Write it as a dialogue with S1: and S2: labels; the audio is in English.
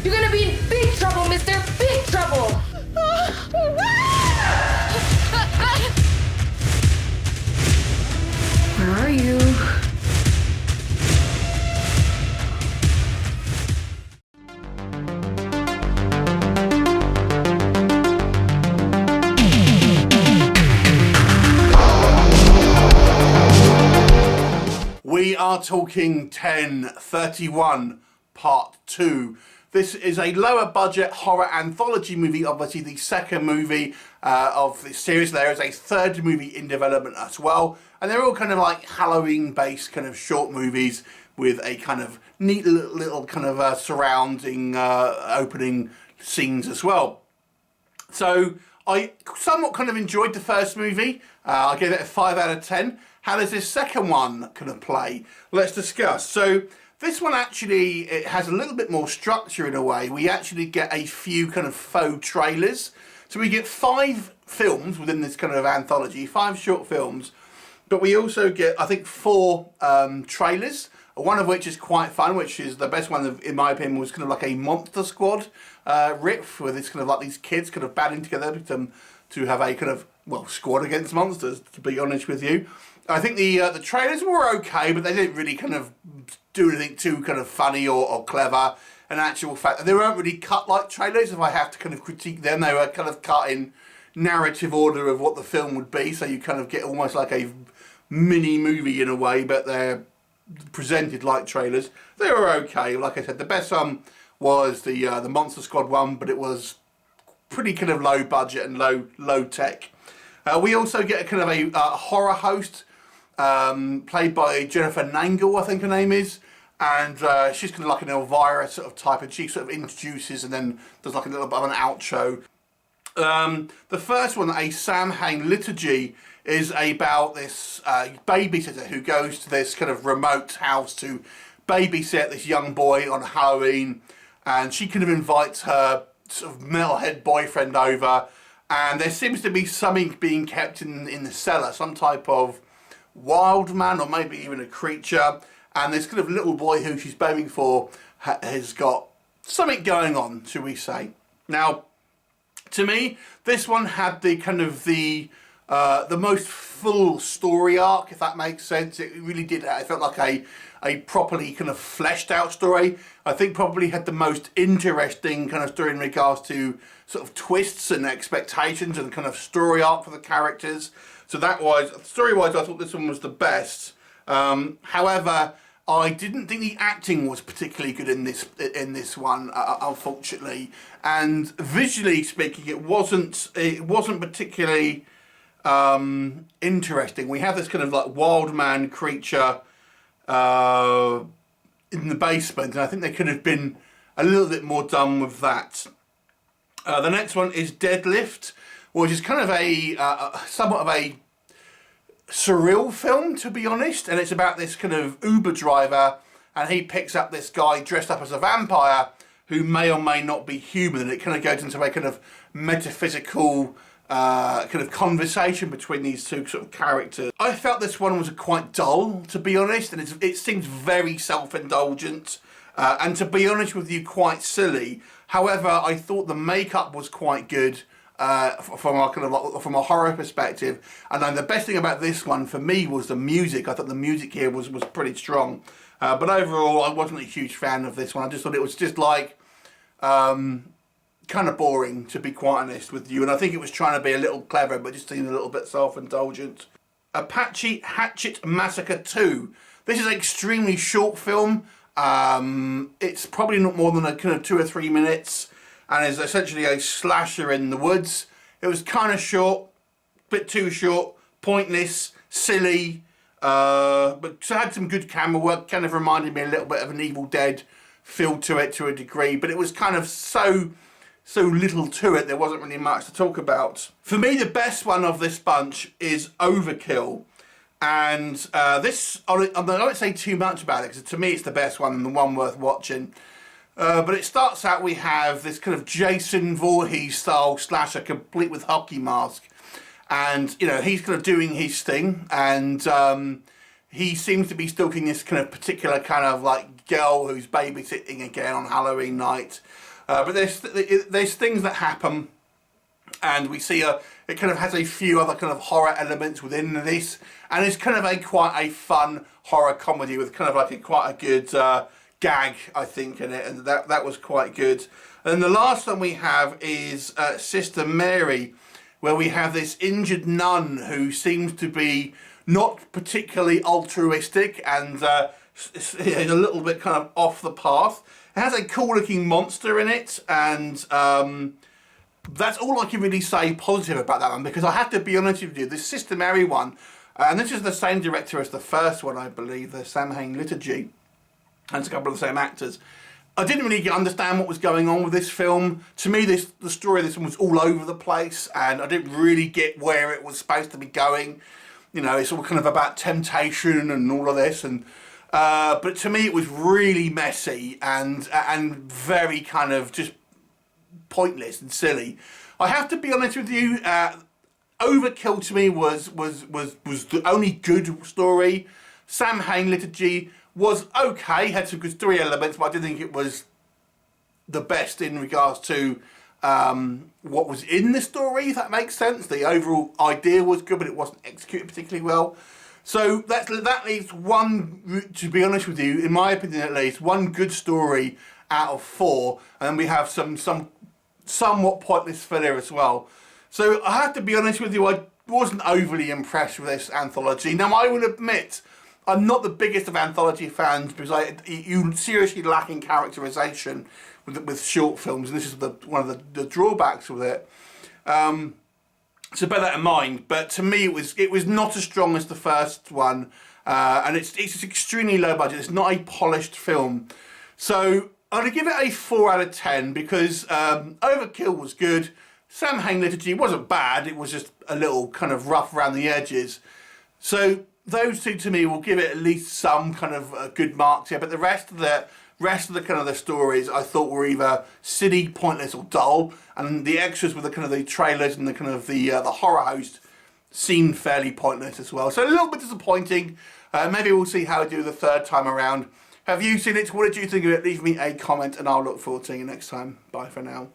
S1: You're gonna be in big trouble, mister! Big trouble! Where are you?
S2: We are talking 1031 Part 2. This is a lower budget horror anthology movie, obviously the second movie of this series. There is a third movie in development as well, and they're all kind of like Halloween based kind of short movies with a kind of neat little kind of surrounding opening scenes as well. So I somewhat kind of enjoyed the first movie. I gave it a 5 out of 10. How does this second one kind of play? Let's discuss. So this one actually, it has a little bit more structure in a way. We actually get a few kind of faux trailers. So we get 5 films within this kind of anthology, 5 short films, but we also get, I think, 4 trailers, one of which is quite fun, which is the best one, in my opinion, was kind of like a Monster Squad riff, where it's kind of like these kids kind of banding together to have a kind of, well, squad against monsters, to be honest with you. I think the trailers were okay, but they didn't really kind of do anything too kind of funny or clever. In actual fact, they weren't really cut like trailers. If I have to kind of critique them, they were kind of cut in narrative order of what the film would be. So you kind of get almost like a mini movie in a way, but they're presented like trailers. They were okay. Like I said, the best one was the Monster Squad one, but it was pretty kind of low budget and low tech. We also get a kind of a horror host. Played by Jennifer Nangle, I think her name is, and she's kind of like an Elvira sort of type, and she sort of introduces and then does like a little bit of an outro. The first one, a Samhain liturgy, is about this babysitter who goes to this kind of remote house to babysit this young boy on Halloween, and she kind of invites her sort of metalhead boyfriend over, and there seems to be something being kept in the cellar, some type of wild man or maybe even a creature, and this kind of little boy who she's babying for has got something going on, shall we say. Now, to me, this one had the kind of the most full story arc, if that makes sense. It really did. It felt like a properly kind of fleshed out story. I think probably had the most interesting kind of story in regards to sort of twists and expectations and kind of story arc for the characters. So that was, story-wise, I thought this one was the best. However, I didn't think the acting was particularly good in this one, unfortunately. And visually speaking, it wasn't particularly interesting. We have this kind of like wild man creature in the basement, and I think they could have been a little bit more done with that. The next one is Deadlift, which is kind of a somewhat of a surreal film, to be honest, and it's about this kind of Uber driver, and he picks up this guy dressed up as a vampire who may or may not be human, and it kind of goes into a kind of metaphysical kind of conversation between these two sort of characters. I felt this one was quite dull, to be honest, and it seems very self-indulgent, and to be honest with you, quite silly. However, I thought the makeup was quite good from a horror perspective, and then the best thing about this one for me was the music. I thought the music here was pretty strong, but overall I wasn't a huge fan of this one. I just thought it was just like kind of boring, to be quite honest with you, and I think it was trying to be a little clever but just seemed a little bit self-indulgent. Apache, Hatchet, Massacre 2. This is an extremely short film. It's probably not more than a kind of 2 or 3 minutes, and is essentially a slasher in the woods. It was kind of short, bit too short, pointless, silly, but it had some good camera work. Kind of reminded me a little bit of an Evil Dead feel to it to a degree, but it was kind of so little to it, there wasn't really much to talk about. For me, the best one of this bunch is Overkill. And this, I won't say too much about it, because to me it's the best one and the one worth watching. But it starts out, we have this kind of Jason Voorhees style slasher, complete with hockey mask. And, you know, he's kind of doing his thing. And he seems to be stalking this kind of particular kind of like girl who's babysitting again on Halloween night. But there's things that happen, and we see it kind of has a few other kind of horror elements within this, and it's kind of quite a fun horror comedy with kind of like quite a good gag, I think, in it, and that was quite good. And the last one we have is Sister Mary, where we have this injured nun who seems to be not particularly altruistic and is a little bit kind of off the path. It has a cool looking monster in it, and that's all I can really say positive about that one, because I have to be honest with you, this Sister Mary one, and this is the same director as the first one, I believe, the Samhain Liturgy, and it's a couple of the same actors. I didn't really understand what was going on with this film. To me, the story of this one was all over the place, and I didn't really get where it was supposed to be going. You know, it's all kind of about temptation and all of this, and but to me it was really messy and very kind of just pointless and silly. I have to be honest with you, Overkill to me was the only good story. Samhain Liturgy was okay, had some good story elements, but I didn't think it was the best in regards to what was in the story, if that makes sense. The overall idea was good, but it wasn't executed particularly well. So that leaves one, to be honest with you, in my opinion at least, one good story out of 4, and then we have some somewhat pointless filler as well. So I have to be honest with you, I wasn't overly impressed with this anthology. Now I will admit, I'm not the biggest of anthology fans, because you seriously lack in characterisation with short films, and this is one of the drawbacks with it. So bear that in mind. But to me, it was not as strong as the first one, and it's extremely low budget. It's not a polished film, so I'm gonna give it a 4 out of 10 because Overkill was good. Samhain Liturgy wasn't bad. It was just a little kind of rough around the edges. So those two to me will give it at least some kind of good marks here. But the rest of the kind of the stories I thought were either silly, pointless, or dull, and the extras with the kind of the trailers and the kind of the horror host seemed fairly pointless as well. So a little bit disappointing. Maybe we'll see how I do the third time around. Have you seen it? What did you think of it? Leave me a comment, and I'll look forward to seeing you next time. Bye for now.